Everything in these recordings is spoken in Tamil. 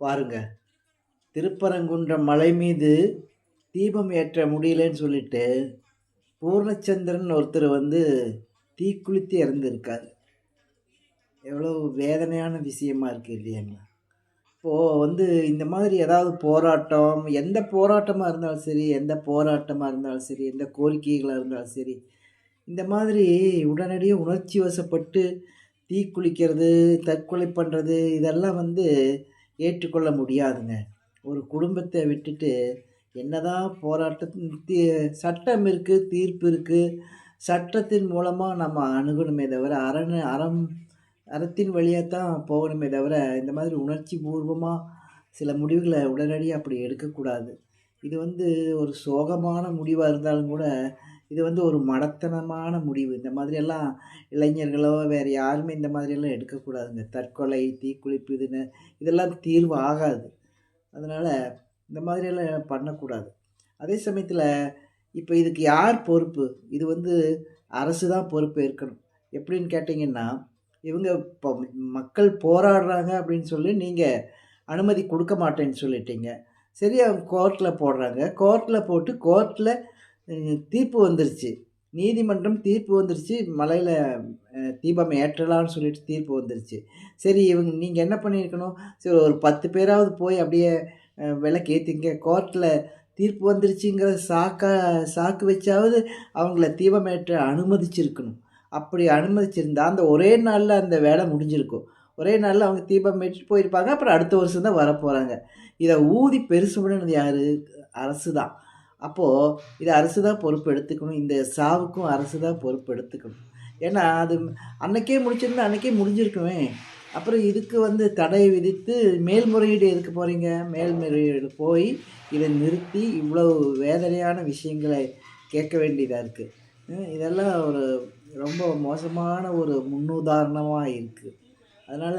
பாருங்க, திருப்பரங்குன்றம் மலை மீது தீபம் ஏற்ற முடியலன்னு சொல்லிட்டு, பூர்ணச்சந்திரன் ஒருத்தர் வந்து தீக்குளித்து இறந்திருக்காரு. எவ்வளவு வேதனையான விஷயமா இருக்கு இல்லையாங்களா? இப்போ வந்து இந்த மாதிரி ஏதாவது போராட்டம், எந்த போராட்டமா இருந்தாலும் சரி, எந்த போராட்டமா இருந்தாலும் சரி, எந்த கோரிக்கைகளா இருந்தாலும் சரி, இந்த மாதிரி உடனடியா உணர்ச்சி வசப்பட்டு தீக்குளிக்கிறது, தற்கொலை பண்றது இதெல்லாம் வந்து ஏற்றுக்கொள்ள முடியாதுங்க. ஒரு குடும்பத்த விட்டுட்டு என்னதான் போராட்டத்தின் சட்டம் இருக்கு, தீர்ப்பு இருக்கு. சட்டத்தின் மூலமா நம்ம அணுகணுமே தவிர, அறத்தின் வழியா தான் போகணுமே தவிர, இந்த மாதிரி உணர்ச்சி பூர்வமா சில முடிவுகள உடனடியா அப்படி எடுக்கக்கூடாது. இது வந்து ஒரு சோகமான முடிவா இருந்தாலும் கூட, இது வந்து ஒரு மடத்தனமான முடிவு. இந்த மாதிரியெல்லாம் இளைஞர்களோ, வேற யாருமே இந்த மாதிரியெல்லாம் எடுக்கக்கூடாதுங்க. தற்கொலை, தீக்குளிப்பு இதெல்லாம் தீர்வு ஆகாது. அதனால இந்த மாதிரியெல்லாம் பண்ணக்கூடாது. அதே சமயத்தில இப்ப இதுக்கு யார் பொறுப்பு? இது வந்து அரசு தான் பொறுப்பு ஏற்கணும். எப்படின்னு கேட்டீங்கன்னா, இவங்க இப்போ மக்கள் போராடுறாங்க அப்படின்னு சொல்லி நீங்க அனுமதி குடுக்க மாட்டேன்னு சொல்லிட்டீங்க. சரி அவங்க கோர்ட்ல போடுறாங்க. கோர்ட்ல போட்டு கோர்ட்ல தீர்ப்பு வந்துருச்சு. நீதிமன்றம் தீர்ப்பு வந்துருச்சு. மலையில தீபம் ஏற்றலாம்னு சொல்லிட்டு தீர்ப்பு வந்துருச்சு. சரி நீங்க என்ன பண்ணியிருக்கணும்? சரி ஒரு 10 பேராவது போய் அப்படியே விளக்கேத்திங்க. கோர்ட்ல தீர்ப்பு வந்துருச்சுங்கிற சாக்கு வச்சாவது அவங்கள தீபமேற்ற அனுமதிச்சிருக்கணும். அப்படி அனுமதிச்சிருந்தா, அந்த ஒரே நாள்ல அந்த வேலை முடிஞ்சிருக்கும். ஒரே நாள்ல அவங்க தீபம் ஏற்றிட்டு போயிருப்பாங்க. அப்புறம் அடுத்த வருஷம் தான் வரப்போறாங்க. இத ஊதி பெருசு பண்ணுனது யாரு? அரசு தான். அப்போ இத அரசு தான் பொறுப்பு எடுத்துக்கணும். இந்த சாவுக்கும் அரசு தான் பொறுப்பு எடுத்துக்கணும். ஏன்னா, அது அன்னைக்கே முடிச்சிருந்தா அன்னைக்கே முடிஞ்சிருக்குமே! அப்புறம் இதுக்கு வந்து தடை விதித்து மேல்முறையீடு எதுக்கு போறீங்க? மேல்முறையீடு போய் இத நிறுத்தி இவ்வளவு வேதனையான விஷயங்கள கேட்க வேண்டியதா இருக்கு. இதெல்லாம் ஒரு ரொம்ப மோசமான ஒரு முன்னுதாரணமா இருக்கு. அதனால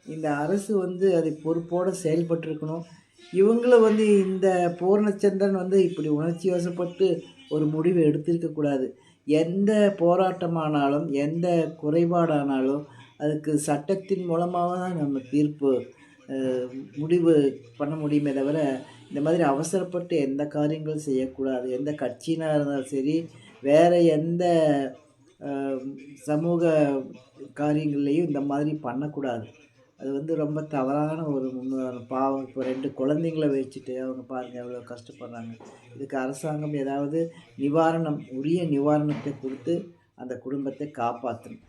இந்த அரசு வந்து அதை பொறுப்போட செயல்பட்டுருக்கணும். இவங்களும் வந்து இந்த பூர்ணச்சந்திரன் வந்து இப்படி உணர்ச்சி வசப்பட்டு ஒரு முடிவு எடுத்திருக்க கூடாது. எந்த போராட்டமானாலும், எந்த குறைபாடானாலும், அதுக்கு சட்டத்தின் மூலமாக தான் நம்ம தீர்ப்பு அ முடிவு பண்ண முடியுமே தவிர, இந்த மாதிரி அவசரப்பட்டு எந்த காரியங்களும் செய்யக்கூடாது. எந்த கட்சியினா இருந்தாலும் சரி, வேற எந்த அ சமூக காரியங்கள்லயும் இந்த மாதிரி பண்ணக்கூடாது. அது வந்து ரொம்ப தவறான ஒரு முன்னுதாரணம். பாவம் இப்போ 2 குழந்தைங்கள வச்சுட்டு அவங்க பாருங்க எவ்வளோ கஷ்டப்படுறாங்க. இதுக்கு அரசாங்கம் ஏதாவது நிவாரணம் உரிய நிவாரணத்தை குடுத்து அந்த குடும்பத்தை காப்பாத்தணும்.